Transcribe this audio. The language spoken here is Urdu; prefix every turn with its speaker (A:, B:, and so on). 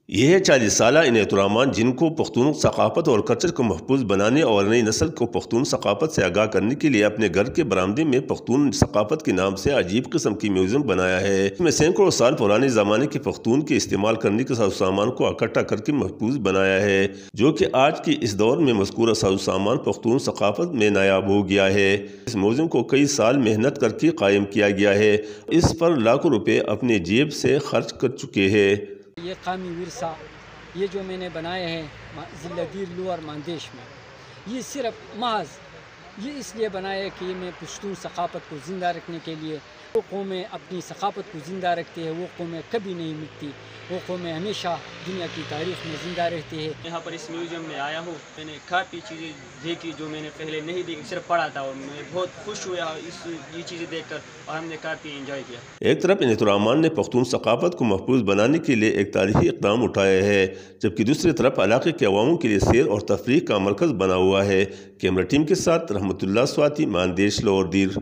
A: یہ ہے 40 سالہ ان احترامات جن کو پختون ثقافت اور کلچر کو محفوظ بنانے اور نئی نسل کو پختون ثقافت سے آگاہ کرنے کے لیے اپنے گھر کے برآمدے میں پختون ثقافت کے نام سے عجیب قسم کی میوزیم بنایا ہے۔ اس میں سینکڑوں سال پرانے زمانے کے پختون کے استعمال کرنے کے ساز و سامان کو اکٹھا کر کے محفوظ بنایا ہے، جو کہ آج کے اس دور میں مذکورہ ساز و سامان پختون ثقافت میں نایاب ہو گیا ہے۔ اس میوزیم کو کئی سال محنت کر کے قائم کیا گیا ہے، اس پر لاکھوں روپے اپنے جیب سے خرچ کر چکے ہیں۔
B: یہ قومی ورثہ یہ جو میں نے بنائے ہیں ضلع دیر لوور ماندیش میں، یہ صرف محض یہ اس لیے بنایا ہے کہ میں پشتون ثقافت کو زندہ رکھنے کے لیے، وہ قومیں اپنی ثقافت کو زندہ رکھتے ہیں، وہ قومیں کبھی نہیں مٹتی، وہ قومیں ہمیشہ دنیا کی تاریخ میں زندہ رہتی ہے۔
C: یہاں پر اس میوزیم میں آیا ہوں، میں نے کافی چیزیں دیکھی جو میں نے پہلے نہیں دیکھی، صرف پڑھا تھا، اور میں بہت خوش ہوا یہ چیزیں دیکھ کر، اور ہم نے کافی انجوائے کیا۔
A: ایک طرف ان احترامات نے پختون ثقافت کو محفوظ بنانے کے لیے ایک تاریخی اقدام اٹھایا ہے، جبکہ دوسری طرف علاقے کے عواموں کے لیے سیر اور تفریح کا مرکز بنا ہوا ہے۔ کیمرہ ٹیم کے ساتھ رحمت اللہ سواتی، ماندیش، لاہور دیر۔